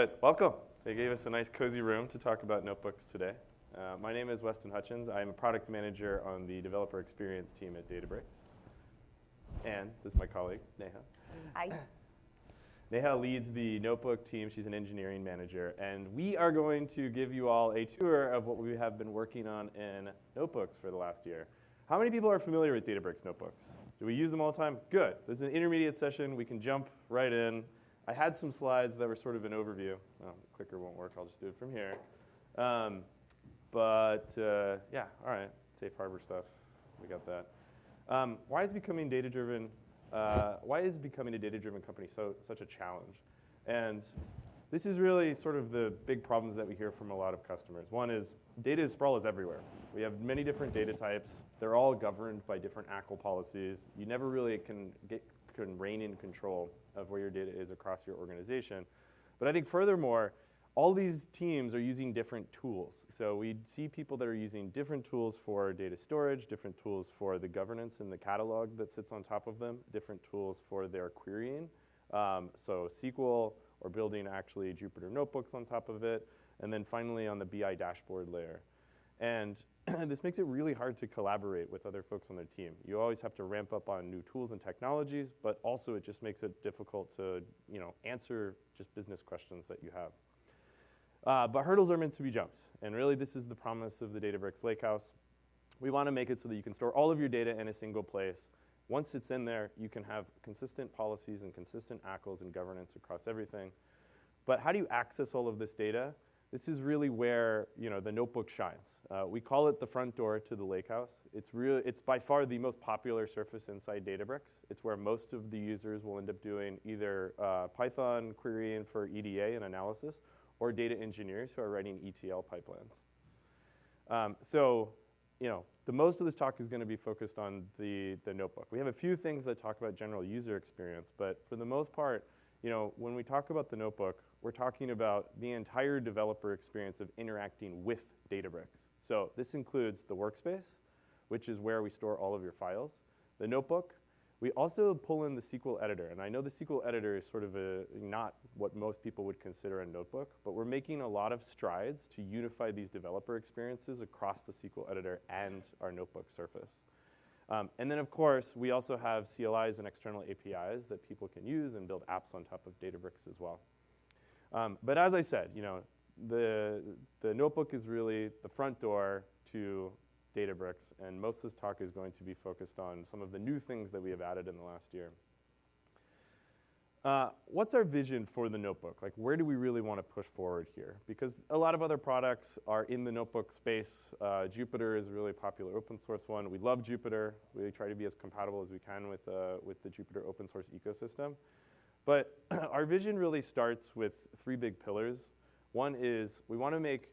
But welcome. They gave us a nice cozy room to talk about notebooks today. My name is Weston Hutchins. I'm a product manager on the developer experience team at Databricks. And this is my colleague, Neha. Hi. Neha leads the notebook team. She's an engineering manager. And we are going to give you all a tour of what we have been working on in notebooks for the last year. How many people are familiar with Databricks Notebooks? Do we use them all the time? Good. This is an intermediate session. We can jump right in. I had some slides that were sort of an overview. Oh, the clicker won't work. I'll just do it from here. Yeah, all right. Safe harbor stuff. We got that. Why is becoming data-driven? Why is becoming a data-driven company such a challenge? And this is really sort of the big problems that we hear from a lot of customers. One is data sprawl is everywhere. We have many different data types. They're all governed by different ACL policies. You never really can rein in control of where your data is across your organization. But I think furthermore, all these teams are using different tools. So we see people that are using different tools for data storage, different tools for the governance and the catalog that sits on top of them, different tools for their querying. So SQL or building actually Jupyter notebooks on top of it. And then finally on the BI dashboard layer. And this makes it really hard to collaborate with other folks on their team. You always have to ramp up on new tools and technologies, but also it just makes it difficult to answer just business questions that you have. But hurdles are meant to be jumped. And really this is the promise of the Databricks Lakehouse. We want to make it so that you can store all of your data in a single place. Once it's in there, you can have consistent policies and consistent ACLs and governance across everything. But how do you access all of this data? This is really where the notebook shines. We call it the front door to the Lakehouse. It's by far the most popular surface inside Databricks. It's where most of the users will end up doing either Python querying for EDA and analysis, or data engineers who are writing ETL pipelines. The most of this talk is going to be focused on the notebook. We have a few things that talk about general user experience, but for the most part, when we talk about the notebook, we're talking about the entire developer experience of interacting with Databricks. So this includes the workspace, which is where we store all of your files, the notebook. We also pull in the SQL editor, and I know the SQL editor is sort of not what most people would consider a notebook, but we're making a lot of strides to unify these developer experiences across the SQL editor and our notebook surface. And then, of course, we also have CLIs and external APIs that people can use and build apps on top of Databricks as well. But as I said, the notebook is really the front door to Databricks, and most of this talk is going to be focused on some of the new things that we have added in the last year. What's our vision for the notebook? Like, where do we really want to push forward here? Because a lot of other products are in the notebook space. Jupyter is a really popular open source one. We love Jupyter. We try to be as compatible as we can with the Jupyter open source ecosystem. But our vision really starts with three big pillars. One is we want to make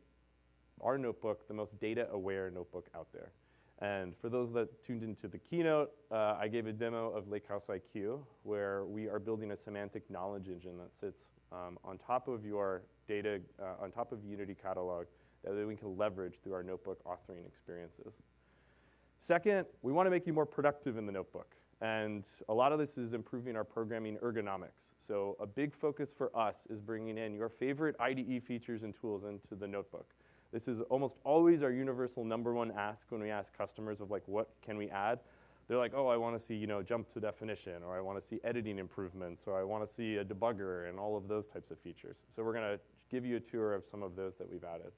our notebook the most data-aware notebook out there. And for those that tuned into the keynote, I gave a demo of Lakehouse IQ, where we are building a semantic knowledge engine that sits on top of your data, on top of Unity Catalog, that we can leverage through our notebook authoring experiences. Second, we want to make you more productive in the notebook. And a lot of this is improving our programming ergonomics. So a big focus for us is bringing in your favorite IDE features and tools into the notebook. This is almost always our universal #1 ask when we ask customers of what can we add. They're like, oh, I want to see jump to definition, or I want to see editing improvements, or I want to see a debugger and all of those types of features. So we're going to give you a tour of some of those that we've added.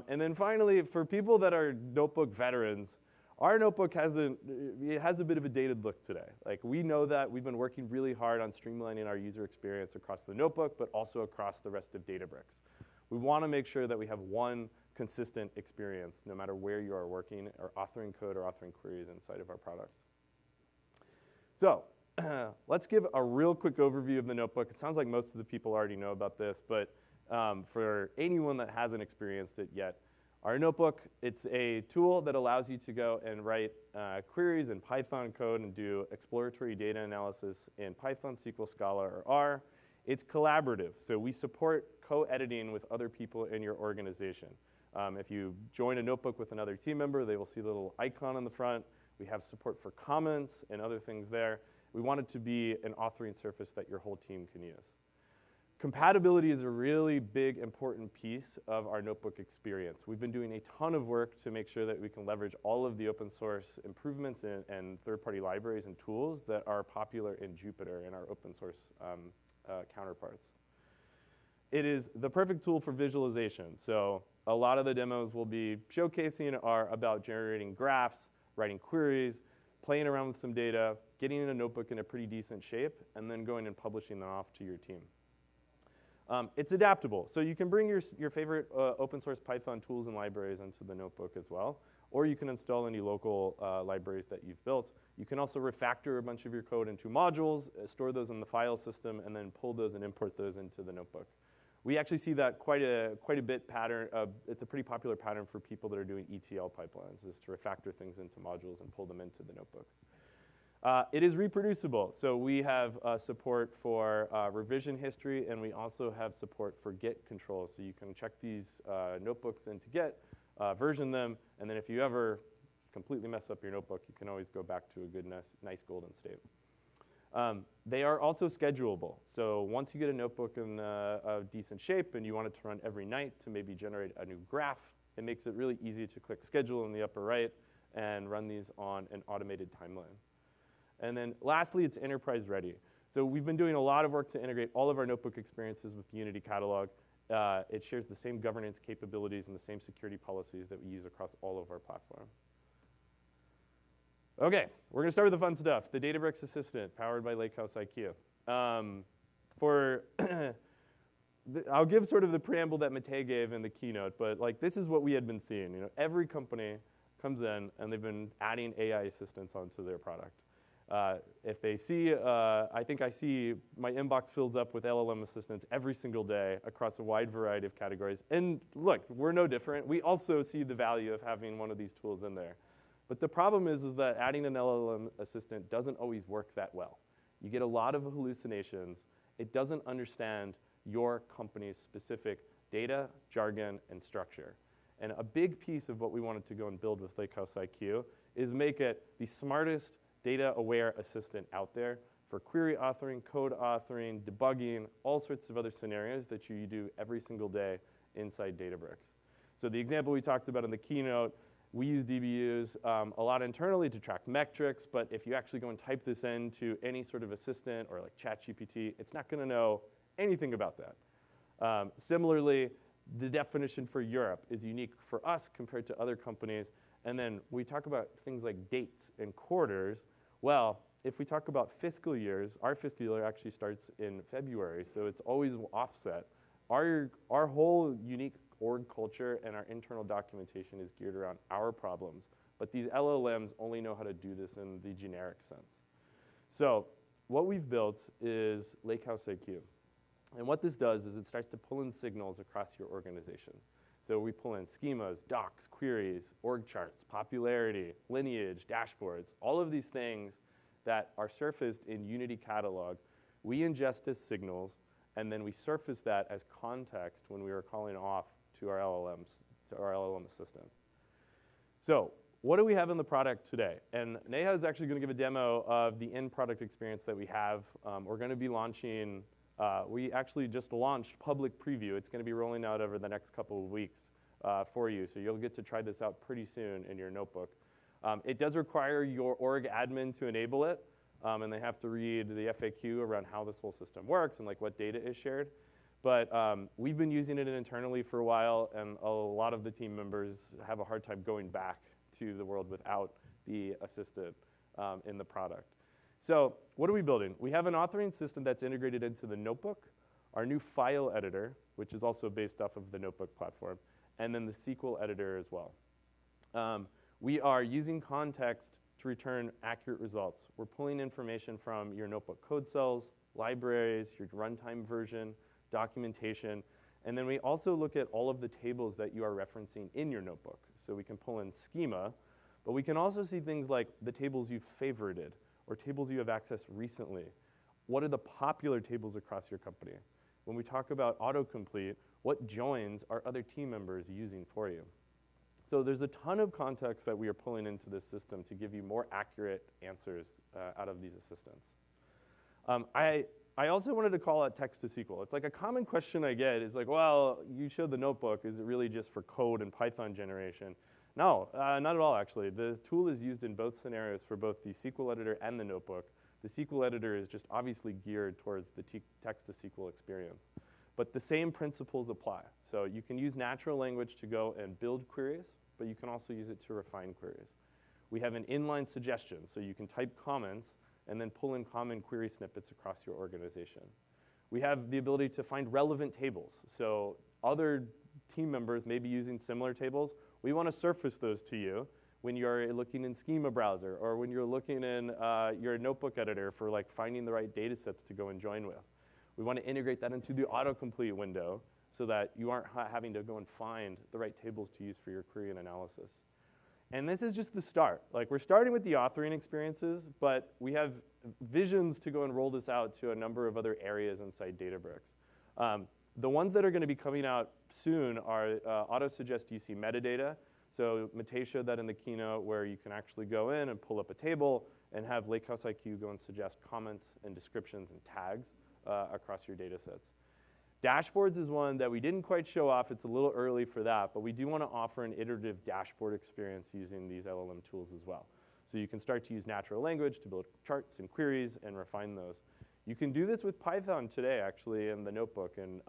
And then finally, for people that are notebook veterans, our notebook has a bit of a dated look today. Like, we know that. We've been working really hard on streamlining our user experience across the notebook, but also across the rest of Databricks. We want to make sure that we have one consistent experience, no matter where you are working or authoring code or authoring queries inside of our product. So let's give a real quick overview of the notebook. It sounds like most of the people already know about this, but for anyone that hasn't experienced it yet, our notebook, it's a tool that allows you to go and write queries in Python code and do exploratory data analysis in Python, SQL, Scala, or R. It's collaborative, so we support co-editing with other people in your organization. If you join a notebook with another team member, they will see the little icon on the front. We have support for comments and other things there. We want it to be an authoring surface that your whole team can use. Compatibility is a really big, important piece of our notebook experience. We've been doing a ton of work to make sure that we can leverage all of the open source improvements and third-party libraries and tools that are popular in Jupyter and our open source counterparts. It is the perfect tool for visualization. So a lot of the demos we'll be showcasing are about generating graphs, writing queries, playing around with some data, getting in a notebook in a pretty decent shape, and then going and publishing them off to your team. It's adaptable, so you can bring your favorite open source Python tools and libraries into the notebook as well, or you can install any local libraries that you've built. You can also refactor a bunch of your code into modules, store those in the file system, and then pull those and import those into the notebook. We actually see that quite a bit pattern. It's a pretty popular pattern for people that are doing ETL pipelines, is to refactor things into modules and pull them into the notebook. It is reproducible, so we have support for revision history, and we also have support for Git control. So you can check these notebooks into Git, version them, and then if you ever completely mess up your notebook, you can always go back to a good, nice golden state. They are also schedulable. So once you get a notebook in a decent shape and you want it to run every night to maybe generate a new graph, it makes it really easy to click schedule in the upper right and run these on an automated timeline. And then lastly, it's enterprise ready. So we've been doing a lot of work to integrate all of our notebook experiences with the Unity Catalog. It shares the same governance capabilities and the same security policies that we use across all of our platform. OK, we're going to start with the fun stuff, the Databricks Assistant powered by Lakehouse IQ. I'll give sort of the preamble that Mate gave in the keynote, but like this is what we had been seeing. You know, every company comes in and they've been adding AI assistants onto their product. If they see, I think I see my inbox fills up with LLM assistants every single day across a wide variety of categories. And look, we're no different. We also see the value of having one of these tools in there. But the problem is that adding an LLM assistant doesn't always work that well. You get a lot of hallucinations. It doesn't understand your company's specific data, jargon, and structure. And a big piece of what we wanted to go and build with Lakehouse IQ is make it the smartest data-aware assistant out there for query authoring, code authoring, debugging, all sorts of other scenarios that you do every single day inside Databricks. So the example we talked about in the keynote, we use DBUs a lot internally to track metrics, but if you actually go and type this into any sort of assistant or like ChatGPT, it's not going to know anything about that. Similarly, the definition for Europe is unique for us compared to other companies. And then we talk about things like dates and quarters. Well, if we talk about fiscal years, our fiscal year actually starts in February, so it's always offset. Our whole unique org culture and our internal documentation is geared around our problems. But these LLMs only know how to do this in the generic sense. So what we've built is Lakehouse IQ. And what this does is it starts to pull in signals across your organization. So we pull in schemas, docs, queries, org charts, popularity, lineage, dashboards, all of these things that are surfaced in Unity Catalog. We ingest as signals, and then we surface that as context when we are calling off to our LLMs, to our LLM assistant. So what do we have in the product today? And Neha is actually going to give a demo of the end product experience that we have. We're going to be launching. We actually just launched public preview. It's going to be rolling out over the next couple of weeks for you. So you'll get to try this out pretty soon in your notebook. It does require your org admin to enable it. And they have to read the FAQ around how this whole system works and like what data is shared. But we've been using it internally for a while. And a lot of the team members have a hard time going back to the world without the assistant in the product. So what are we building? We have an authoring system that's integrated into the notebook, our new file editor, which is also based off of the notebook platform, and then the SQL editor as well. We are using context to return accurate results. We're pulling information from your notebook code cells, libraries, your runtime version, documentation, and then we also look at all of the tables that you are referencing in your notebook. So we can pull in schema, but we can also see things like the tables you've favorited, or tables you have accessed recently. What are the popular tables across your company? When we talk about autocomplete, what joins are other team members using for you? So there's a ton of context that we are pulling into this system to give you more accurate answers out of these assistants. I also wanted to call out text to SQL. It's like a common question I get is like, well, you showed the notebook. Is it really just for code and Python generation? No, not at all, actually. The tool is used in both scenarios for both the SQL editor and the notebook. The SQL editor is just obviously geared towards the text to SQL experience. But the same principles apply. So you can use natural language to go and build queries, but you can also use it to refine queries. We have an inline suggestion, so you can type comments and then pull in common query snippets across your organization. We have the ability to find relevant tables. So other team members may be using similar tables. We want to surface those to you when you're looking in Schema Browser or when you're looking in your notebook editor for like finding the right data sets to go and join with. We want to integrate that into the autocomplete window so that you aren't having to go and find the right tables to use for your query and analysis. And this is just the start. Like, we're starting with the authoring experiences, but we have visions to go and roll this out to a number of other areas inside Databricks. The ones that are going to be coming out soon are auto-suggest UC metadata. So Matei showed that in the keynote where you can actually go in and pull up a table and have Lakehouse IQ go and suggest comments and descriptions and tags across your data sets. Dashboards is one that we didn't quite show off. It's a little early for that, but we do want to offer an iterative dashboard experience using these LLM tools as well. So you can start to use natural language to build charts and queries and refine those. You can do this with Python today, actually, in the notebook, and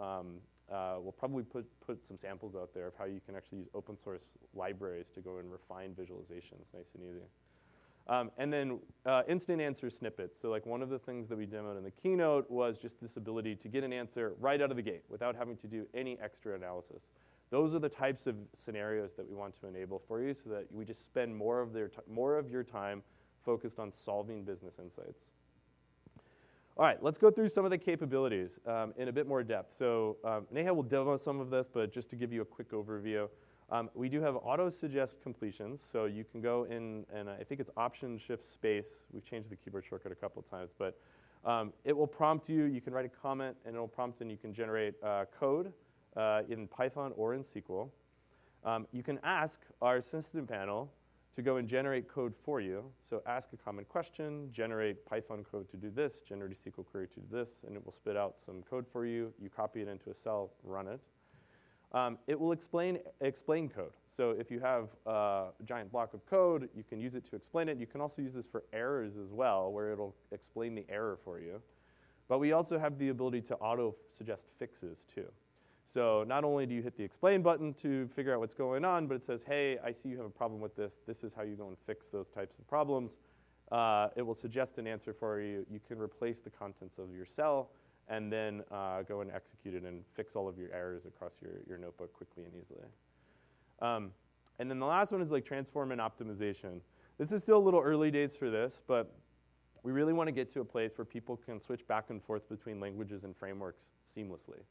we'll probably put some samples out there of how you can actually use open source libraries to go and refine visualizations nice and easy. And then instant answer snippets. So like one of the things that we demoed in the keynote was just this ability to get an answer right out of the gate without having to do any extra analysis. Those are the types of scenarios that we want to enable for you so that we just spend more of your time focused on solving business insights. All right, let's go through some of the capabilities in a bit more depth. So Neha will demo some of this, but just to give you a quick overview, we do have auto-suggest completions. So you can go in, and I think it's Option-Shift-Space. We've changed the keyboard shortcut a couple times, but it will prompt you. You can write a comment, and it'll prompt, and you can generate code in Python or in SQL. You can ask our assistant panel to go and generate code for you. So ask a common question, generate Python code to do this, generate a SQL query to do this, and it will spit out some code for you. You copy it into a cell, run it. It will explain code. So if you have a giant block of code, you can use it to explain it. You can also use this for errors as well, where it'll explain the error for you. But we also have the ability to auto-suggest fixes, too. So not only do you hit the explain button to figure out what's going on, but it says, hey, I see you have a problem with this. This is how you go and fix those types of problems. It will suggest an answer for you. You can replace the contents of your cell and then go and execute it and fix all of your errors across your notebook quickly and easily. And then the last one is like transform and optimization. This is still a little early days for this, but we really want to get to a place where people can switch back and forth between languages and frameworks seamlessly.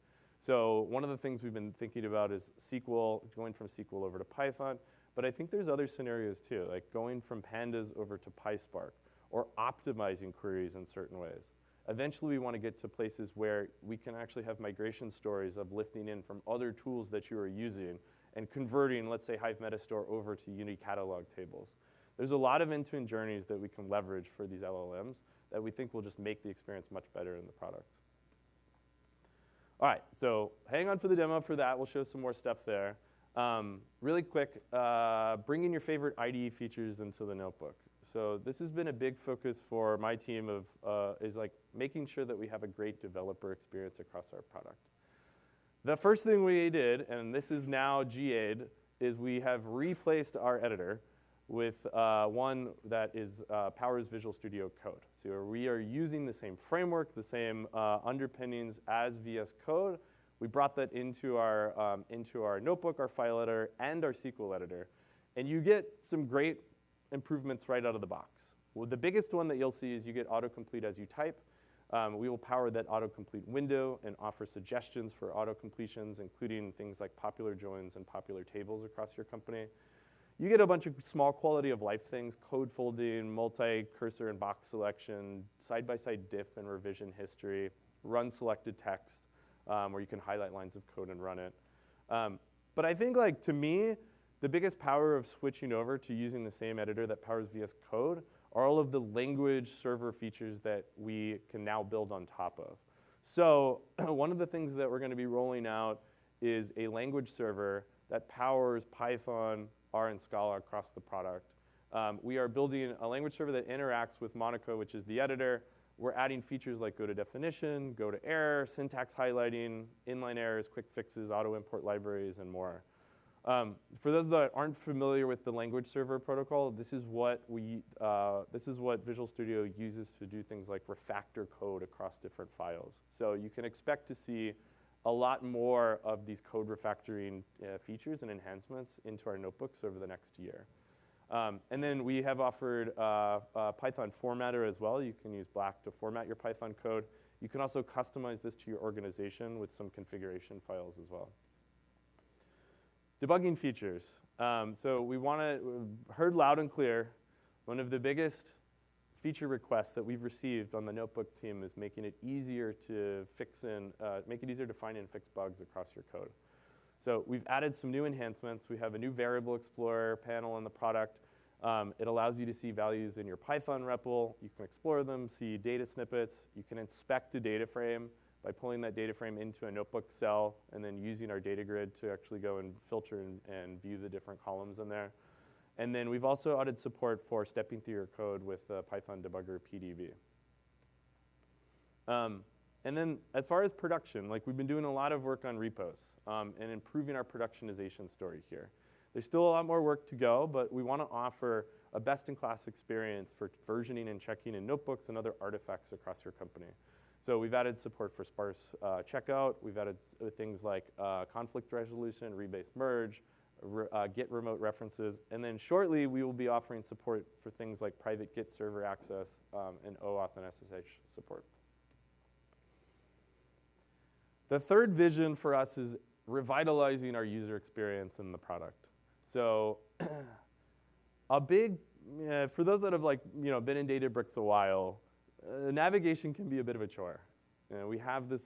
So one of the things we've been thinking about is SQL, going from SQL over to Python, but I think there's other scenarios too, like going from pandas over to PySpark or optimizing queries in certain ways. Eventually, we want to get to places where we can actually have migration stories of lifting in from other tools that you are using and converting, let's say, Hive Metastore over to Unity Catalog tables. There's a lot of end-to-end journeys that we can leverage for these LLMs that we think will just make the experience much better in the product. All right, so hang on for the demo for that. We'll show some more stuff there. Really quick, bring in your favorite IDE features into the notebook. So this has been a big focus for my team is like making sure that we have a great developer experience across our product. The first thing we did, and this is now GA'd, is we have replaced our editor with one that powers Visual Studio Code. So we are using the same framework, the same underpinnings as VS Code. We brought that into our notebook, our file editor, and our SQL editor. And you get some great improvements right out of the box. Well, the biggest one that you'll see is you get autocomplete as you type. We will power that autocomplete window and offer suggestions for autocompletions, including things like popular joins and popular tables across your company. You get a bunch of small quality of life things, code folding, multi-cursor and box selection, side-by-side diff and revision history, run selected text, where you can highlight lines of code and run it. But I think, like, to me, the biggest power of switching over to using the same editor that powers VS Code are all of the language server features that we can now build on top of. So one of the things that we're going to be rolling out is a language server that powers Python, R, and Scala across the product. We are building a language server that interacts with Monaco, which is the editor. We're adding features like go to definition, go to error, syntax highlighting, inline errors, quick fixes, auto import libraries, and more. For those that aren't familiar with the language server protocol, this is what Visual Studio uses to do things like refactor code across different files. So you can expect to see a lot more of these code refactoring features and enhancements into our notebooks over the next year. And then we have offered Python formatter as well. You can use Black to format your Python code. You can also customize this to your organization with some configuration files as well. Debugging features. So we heard loud and clear, one of the biggest feature requests that we've received on the notebook team is making it easier to find and fix bugs across your code. So we've added some new enhancements. We have a new variable explorer panel in the product. It allows you to see values in your Python REPL. You can explore them, see data snippets. You can inspect a data frame by pulling that data frame into a notebook cell and then using our data grid to actually go and filter and view the different columns in there. And then we've also added support for stepping through your code with Python Debugger PDB. And then as far as production, we've been doing a lot of work on repos and improving our productionization story here. There's still a lot more work to go, but we want to offer a best-in-class experience for versioning and checking in notebooks and other artifacts across your company. So we've added support for sparse checkout. We've added things like conflict resolution, rebase merge, Git remote references. And then shortly, we will be offering support for things like private Git server access and OAuth and SSH support. The third vision for us is revitalizing our user experience in the product. So for those that have been in Databricks a while, navigation can be a bit of a chore. We have this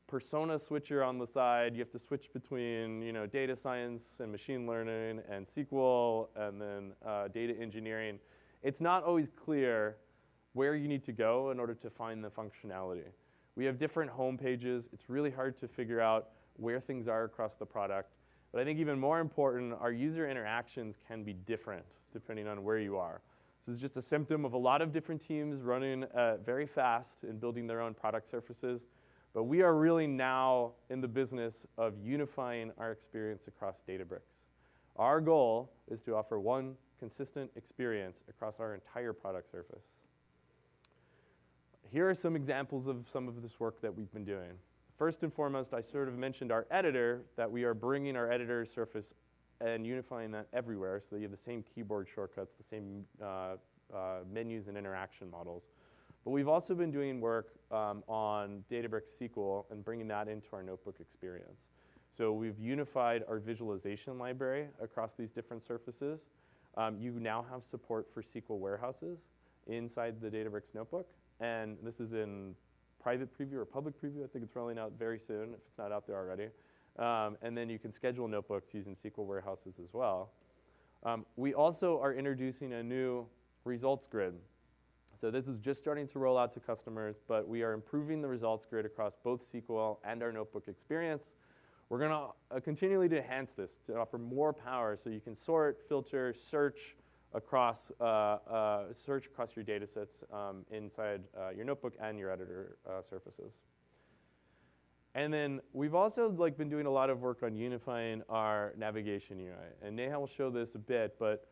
persona switcher on the side. You have to switch between data science and machine learning and SQL and then data engineering. It's not always clear where you need to go in order to find the functionality. We have different home pages. It's really hard to figure out where things are across the product. But I think even more important, our user interactions can be different depending on where you are. This is just a symptom of a lot of different teams running very fast and building their own product surfaces. But we are really now in the business of unifying our experience across Databricks. Our goal is to offer one consistent experience across our entire product surface. Here are some examples of some of this work that we've been doing. First and foremost, I sort of mentioned our editor, that we are bringing our editor surface and unifying that everywhere so that you have the same keyboard shortcuts, the same menus and interaction models. But we've also been doing work on Databricks SQL and bringing that into our notebook experience. So we've unified our visualization library across these different surfaces. You now have support for SQL warehouses inside the Databricks Notebook. And this is in private preview or public preview. I think it's rolling out very soon if it's not out there already. And then you can schedule notebooks using SQL warehouses as well. We also are introducing a new results grid. So this is just starting to roll out to customers, but we are improving the results grid across both SQL and our notebook experience. We're going to continually enhance this to offer more power so you can sort, filter, search across your data sets inside your notebook and your editor surfaces. And then we've also been doing a lot of work on unifying our navigation UI. And Neha will show this a bit, but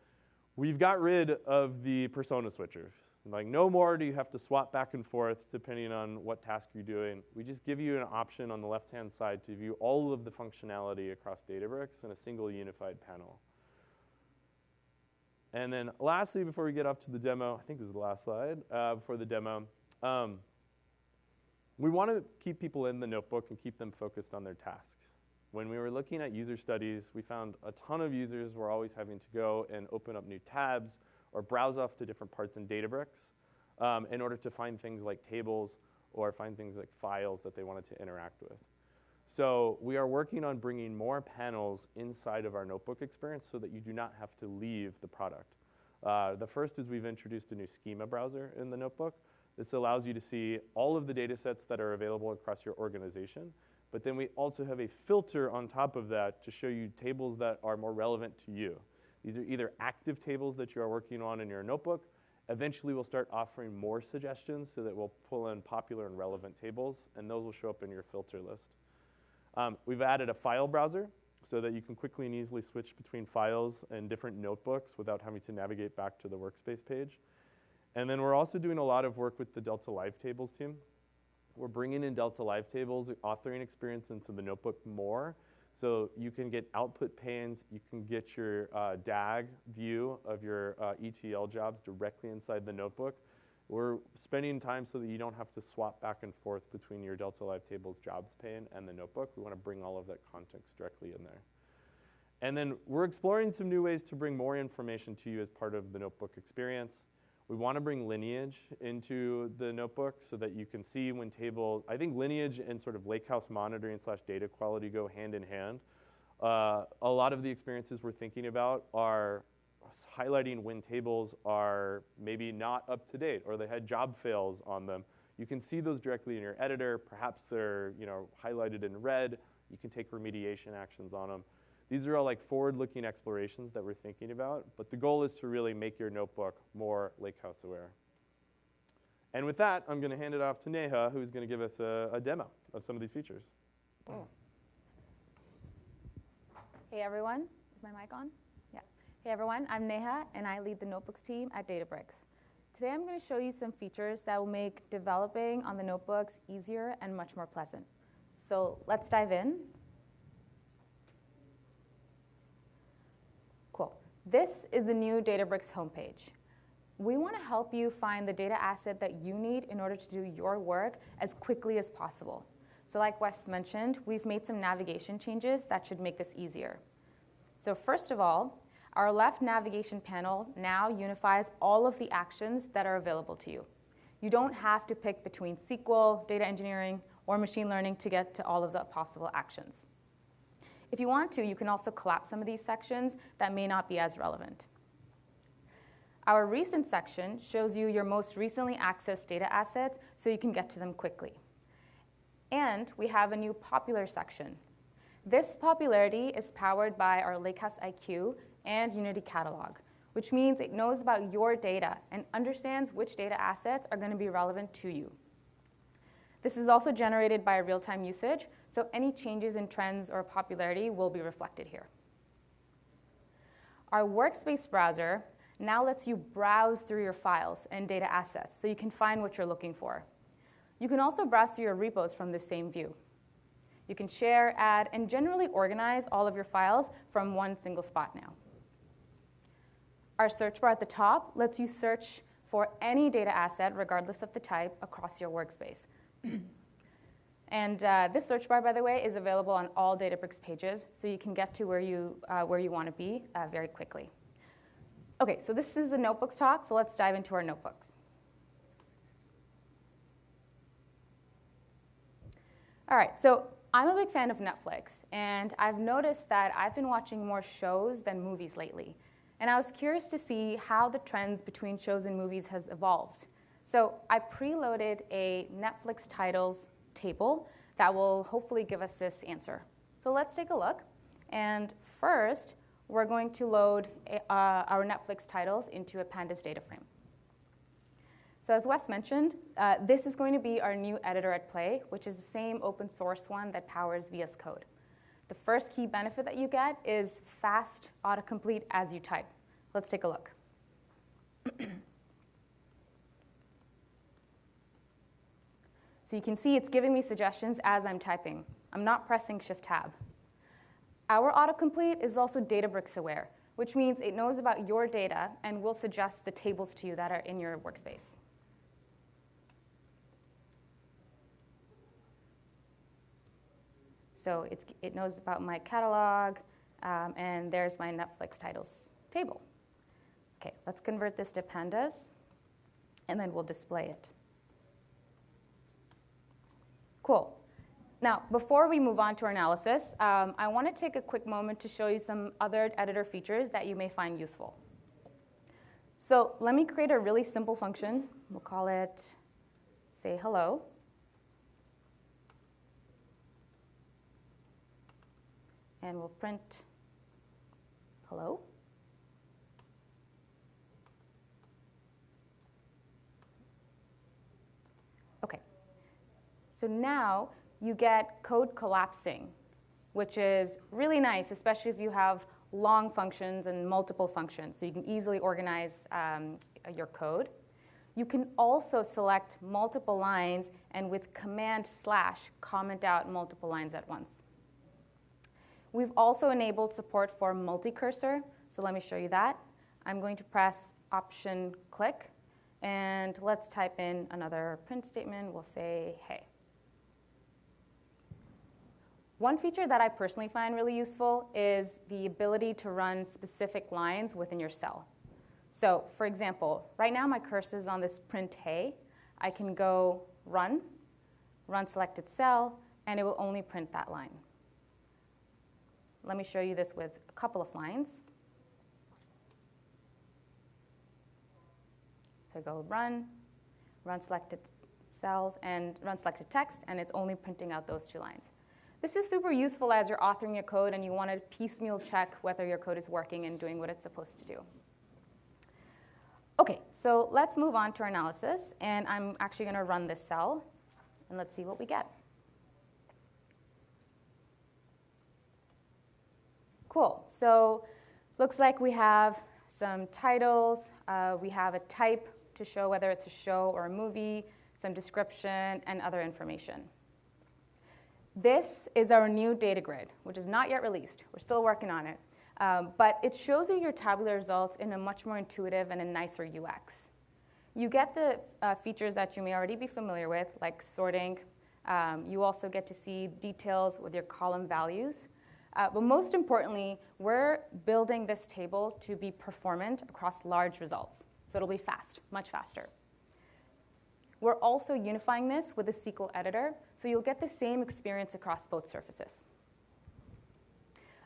we've got rid of the persona switchers. No more do you have to swap back and forth depending on what task you're doing. We just give you an option on the left-hand side to view all of the functionality across Databricks in a single unified panel. And then lastly, before we get off to the demo, I think this is the last slide before the demo, we want to keep people in the notebook and keep them focused on their tasks. When we were looking at user studies, we found a ton of users were always having to go and open up new tabs or browse off to different parts in Databricks in order to find things like tables or find things like files that they wanted to interact with. So we are working on bringing more panels inside of our notebook experience so that you do not have to leave the product. The first is we've introduced a new schema browser in the notebook. This allows you to see all of the data sets that are available across your organization. But then we also have a filter on top of that to show you tables that are more relevant to you. These are either active tables that you are working on in your notebook. Eventually, we'll start offering more suggestions so that we'll pull in popular and relevant tables, and those will show up in your filter list. We've added a file browser so that you can quickly and easily switch between files and different notebooks without having to navigate back to the workspace page. And then we're also doing a lot of work with the Delta Live Tables team. We're bringing in Delta Live Tables, authoring experience into the notebook more. So you can get output panes, you can get your DAG view of your ETL jobs directly inside the notebook. We're spending time so that you don't have to swap back and forth between your Delta Live Tables jobs pane and the notebook. We want to bring all of that context directly in there. And then we're exploring some new ways to bring more information to you as part of the notebook experience. We want to bring lineage into the notebook so that you can see when tables, I think lineage and sort of Lakehouse monitoring / data quality go hand in hand. A lot of the experiences we're thinking about are highlighting when tables are maybe not up to date or they had job fails on them. You can see those directly in your editor. Perhaps they're highlighted in red. You can take remediation actions on them. These are all like forward-looking explorations that we're thinking about, but the goal is to really make your notebook more Lakehouse aware. And with that, I'm going to hand it off to Neha, who's going to give us a demo of some of these features. Oh. Hey, everyone. Is my mic on? Yeah. Hey, everyone. I'm Neha, and I lead the notebooks team at Databricks. Today, I'm going to show you some features that will make developing on the notebooks easier and much more pleasant. So let's dive in. Cool. This is the new Databricks homepage. We want to help you find the data asset that you need in order to do your work as quickly as possible. So like Wes mentioned, we've made some navigation changes that should make this easier. So first of all, our left navigation panel now unifies all of the actions that are available to you. You don't have to pick between SQL, data engineering, or machine learning to get to all of the possible actions. If you want to, you can also collapse some of these sections that may not be as relevant. Our recent section shows you your most recently accessed data assets so you can get to them quickly. And we have a new popular section. This popularity is powered by our Lakehouse IQ and Unity Catalog, which means it knows about your data and understands which data assets are going to be relevant to you. This is also generated by real-time usage, so any changes in trends or popularity will be reflected here. Our workspace browser now lets you browse through your files and data assets so you can find what you're looking for. You can also browse through your repos from the same view. You can share, add, and generally organize all of your files from one single spot now. Our search bar at the top lets you search for any data asset, regardless of the type, across your workspace. And this search bar, by the way, is available on all Databricks pages, so you can get to where you want to be very quickly. OK, so this is the notebooks talk, so let's dive into our notebooks. All right, so I'm a big fan of Netflix, and I've noticed that I've been watching more shows than movies lately. And I was curious to see how the trends between shows and movies has evolved. So I preloaded a Netflix titles table that will hopefully give us this answer. So let's take a look. And first, we're going to load our Netflix titles into a pandas data frame. So as Wes mentioned, this is going to be our new editor at play, which is the same open source one that powers VS Code. The first key benefit that you get is fast autocomplete as you type. Let's take a look. So you can see it's giving me suggestions as I'm typing. I'm not pressing Shift-Tab. Our autocomplete is also Databricks aware, which means it knows about your data and will suggest the tables to you that are in your workspace. So it knows about my catalog, and there's my Netflix titles table. OK, let's convert this to pandas, and then we'll display it. Cool. Now, before we move on to our analysis, I want to take a quick moment to show you some other editor features that you may find useful. So let me create a really simple function. We'll call it say hello. And we'll print hello. OK. So now you get code collapsing, which is really nice, especially if you have long functions and multiple functions, so you can easily organize your code. You can also select multiple lines and with command / comment out multiple lines at once. We've also enabled support for multi-cursor, so let me show you that. I'm going to press Option click, and let's type in another print statement. We'll say, hey. One feature that I personally find really useful is the ability to run specific lines within your cell. So for example, right now my cursor is on this print hey. I can go run selected cell, and it will only print that line. Let me show you this with a couple of lines. So go run selected cells, and run selected text, and it's only printing out those 2 lines. This is super useful as you're authoring your code and you want to piecemeal check whether your code is working and doing what it's supposed to do. OK, so let's move on to our analysis. And I'm actually going to run this cell, and let's see what we get. Cool. So looks like we have some titles. We have a type to show whether it's a show or a movie, some description, and other information. This is our new data grid, which is not yet released. We're still working on it. But it shows you your tabular results in a much more intuitive and a nicer UX. You get the features that you may already be familiar with, like sorting. You also get to see details with your column values. But most importantly, we're building this table to be performant across large results. So it'll be fast, much faster. We're also unifying this with the SQL editor, so you'll get the same experience across both surfaces.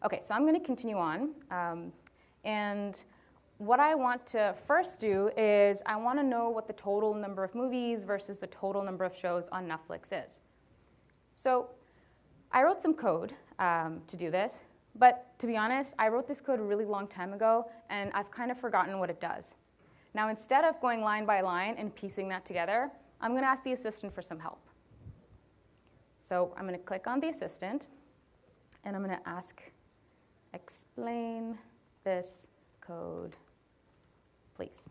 OK, so I'm going to continue on. And what I want to first do is I want to know what the total number of movies versus the total number of shows on Netflix is. So I wrote some code to do this. But to be honest, I wrote this code a really long time ago, and I've kind of forgotten what it does. Now, instead of going line by line and piecing that together, I'm going to ask the assistant for some help. So I'm going to click on the assistant, and I'm going to ask, explain this code, please.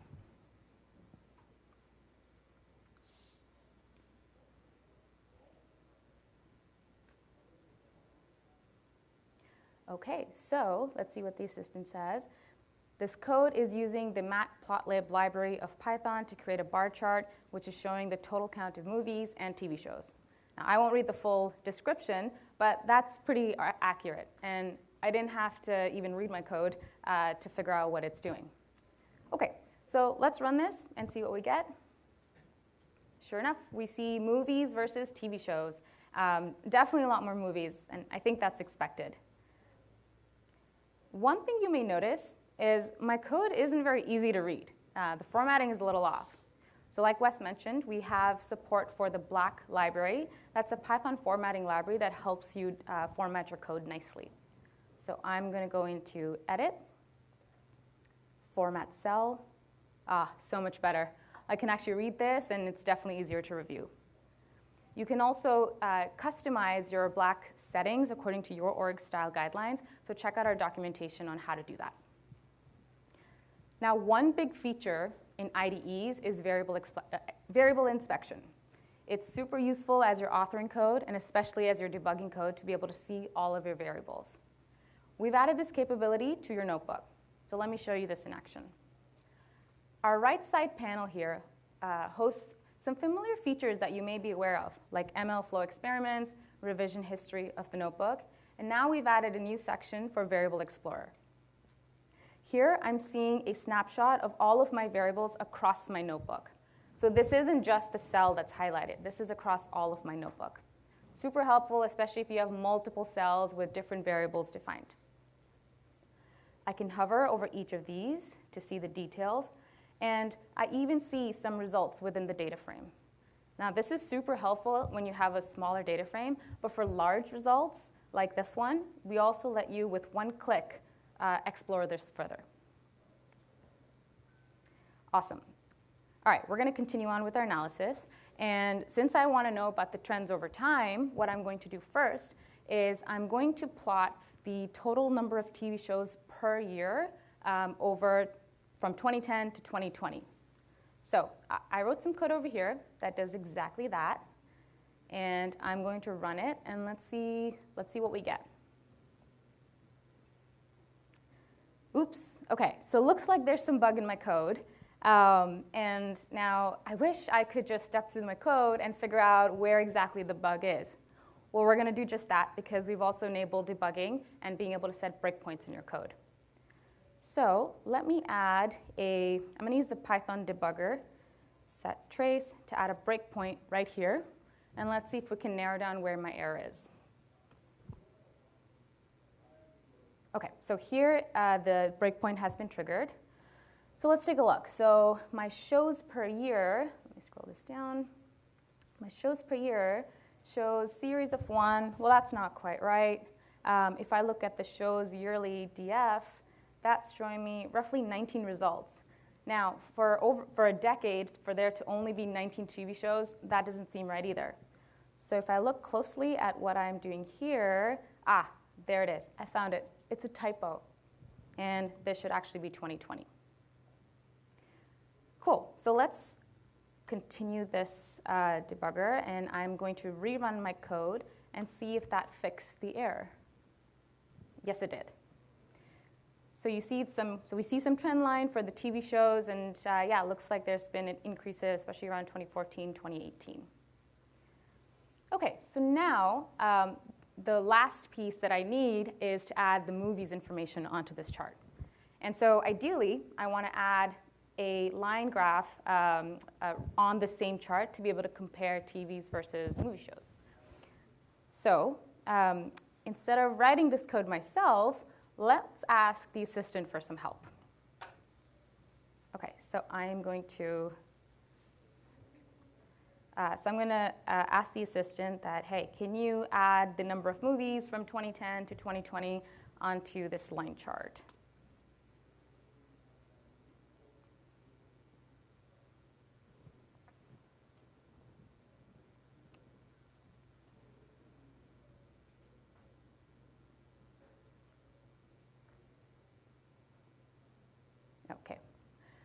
OK, so let's see what the assistant says. This code is using the matplotlib library of Python to create a bar chart, which is showing the total count of movies and TV shows. Now, I won't read the full description, but that's pretty accurate. And I didn't have to even read my code to figure out what it's doing. OK, so let's run this and see what we get. Sure enough, we see movies versus TV shows. Definitely a lot more movies, and I think that's expected. One thing you may notice is my code isn't very easy to read. The formatting is a little off. So like Wes mentioned, we have support for the Black library. That's a Python formatting library that helps you format your code nicely. So I'm going to go into Edit, Format Cell. So much better. I can actually read this, and it's definitely easier to review. You can also customize your Black settings according to your org style guidelines. So check out our documentation on how to do that. Now, one big feature in IDEs is variable inspection. It's super useful as you're authoring code, and especially as you're debugging code, to be able to see all of your variables. We've added this capability to your notebook. So let me show you this in action. Our right side panel here hosts some familiar features that you may be aware of, like ML flow experiments, revision history of the notebook. And now we've added a new section for Variable Explorer. Here, I'm seeing a snapshot of all of my variables across my notebook. So this isn't just the cell that's highlighted. This is across all of my notebook. Super helpful, especially if you have multiple cells with different variables defined. I can hover over each of these to see the details. And I even see some results within the data frame. Now, this is super helpful when you have a smaller data frame, but for large results, like this one, we also let you, with one click, explore this further. Awesome. All right, we're going to continue on with our analysis. And since I want to know about the trends over time, what I'm going to do first is I'm going to plot the total number of TV shows per year over from 2010 to 2020. So I wrote some code over here that does exactly that. And I'm going to run it, and let's see what we get. Oops. OK, so it looks like there's some bug in my code. And now I wish I could just step through my code and figure out where exactly the bug is. Well, we're going to do just that because we've also enabled debugging and being able to set breakpoints in your code. So let me I'm going to use the Python debugger, set trace, to add a breakpoint right here. And let's see if we can narrow down where my error is. OK, so here the breakpoint has been triggered. So let's take a look. So my shows per year, let me scroll this down. My shows per year shows series of 1. Well, that's not quite right. If I look at the shows yearly DF, that's showing me roughly 19 results. Now, for a decade, for there to only be 19 TV shows, that doesn't seem right either. So if I look closely at what I'm doing here, there it is. I found it. It's a typo. And this should actually be 2020. Cool. So let's continue this debugger, and I'm going to rerun my code and see if that fixed the error. Yes, it did. So we see some trend line for the TV shows, and yeah, it looks like there's been an increase, especially around 2014, 2018. OK, so now the last piece that I need is to add the movies information onto this chart. And so ideally, I want to add a line graph on the same chart to be able to compare TVs versus movie shows. So instead of writing this code myself, let's ask the assistant for some help. OK, so I'm going to ask the assistant that, hey, can you add the number of movies from 2010 to 2020 onto this line chart? OK.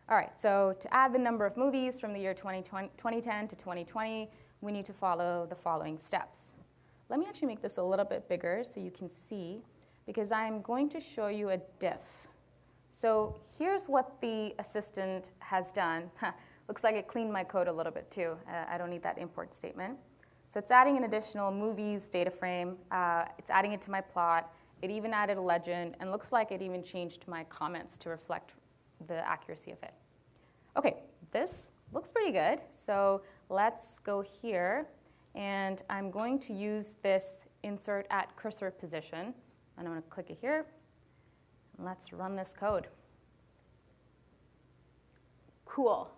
All right, so to add the number of movies from the year 2010 to 2020, we need to follow the following steps. Let me actually make this a little bit bigger so you can see, because I'm going to show you a diff. So here's what the assistant has done. Looks like it cleaned my code a little bit, too. I don't need that import statement. So it's adding an additional movies data frame. It's adding it to my plot. It even added a legend, and looks like it even changed my comments to reflect the accuracy of it. OK, this looks pretty good. So let's go here. And I'm going to use this insert at cursor position. And I'm going to click it here. And let's run this code. Cool.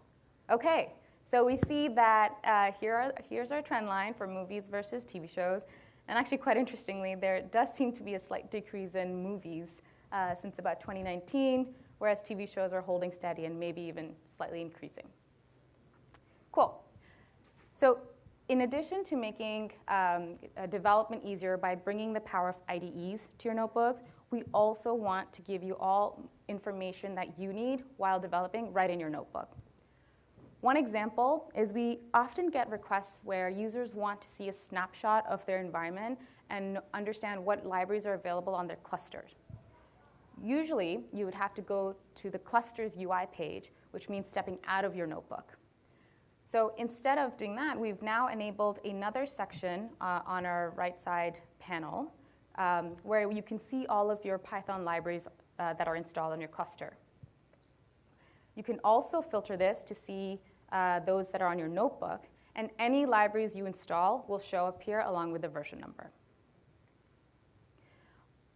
OK, so we see that here's our trend line for movies versus TV shows. And actually, quite interestingly, there does seem to be a slight decrease in movies since about 2019. Whereas TV shows are holding steady and maybe even slightly increasing. Cool. So in addition to making development easier by bringing the power of IDEs to your notebooks, we also want to give you all information that you need while developing right in your notebook. One example is we often get requests where users want to see a snapshot of their environment and understand what libraries are available on their clusters. Usually, you would have to go to the clusters UI page, which means stepping out of your notebook. So instead of doing that, we've now enabled another section on our right side panel where you can see all of your Python libraries that are installed on your cluster. You can also filter this to see those that are on your notebook, and any libraries you install will show up here along with the version number.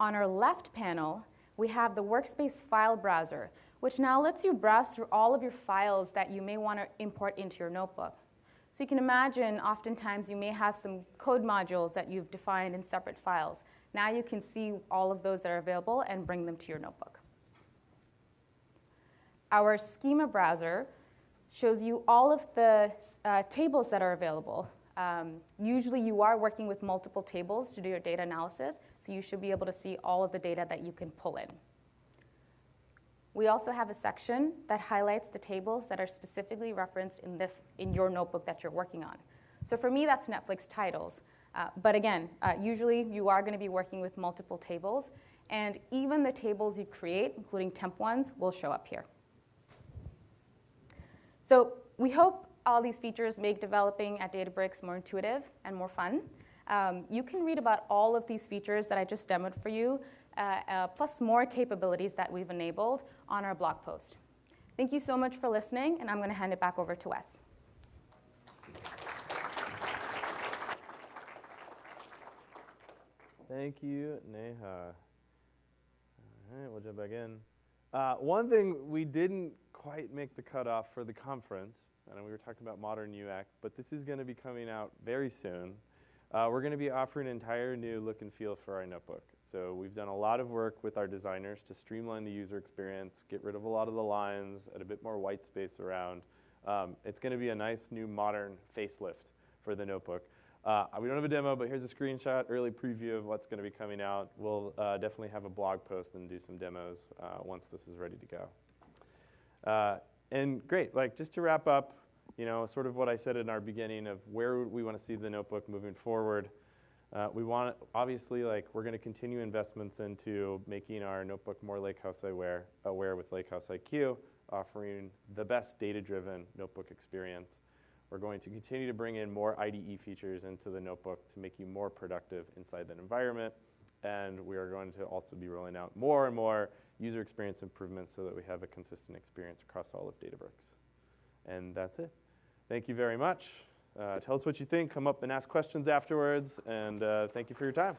On our left panel, we have the workspace file browser, which now lets you browse through all of your files that you may want to import into your notebook. So you can imagine oftentimes you may have some code modules that you've defined in separate files. Now you can see all of those that are available and bring them to your notebook. Our schema browser shows you all of the tables that are available. Usually you are working with multiple tables to do your data analysis, so you should be able to see all of the data that you can pull in. We also have a section that highlights the tables that are specifically referenced in your notebook that you're working on. So for me, that's Netflix titles. But again, usually you are going to be working with multiple tables, and even the tables you create, including temp ones, will show up here. So we hope all these features make developing at Databricks more intuitive and more fun. You can read about all of these features that I just demoed for you, plus more capabilities that we've enabled on our blog post. Thank you so much for listening, and I'm going to hand it back over to Wes. Thank you, Neha. All right, we'll jump back in. One thing we didn't quite make the cutoff for the conference, and we were talking about modern UX, but this is going to be coming out very soon. We're going to be offering an entire new look and feel for our notebook. So we've done a lot of work with our designers to streamline the user experience, get rid of a lot of the lines, add a bit more white space around. It's going to be a nice new modern facelift for the notebook. We don't have a demo, but here's a screenshot, early preview of what's going to be coming out. We'll definitely have a blog post and do some demos once this is ready to go. And great, like just to wrap up, sort of what I said in our beginning of where we want to see the notebook moving forward. We want, obviously, we're going to continue investments into making our notebook more Lakehouse aware with Lakehouse IQ, offering the best data-driven notebook experience. We're going to continue to bring in more IDE features into the notebook to make you more productive inside that environment. And we are going to also be rolling out more and more user experience improvements so that we have a consistent experience across all of Databricks. And that's it. Thank you very much. Tell us what you think. Come up and ask questions afterwards. And thank you for your time.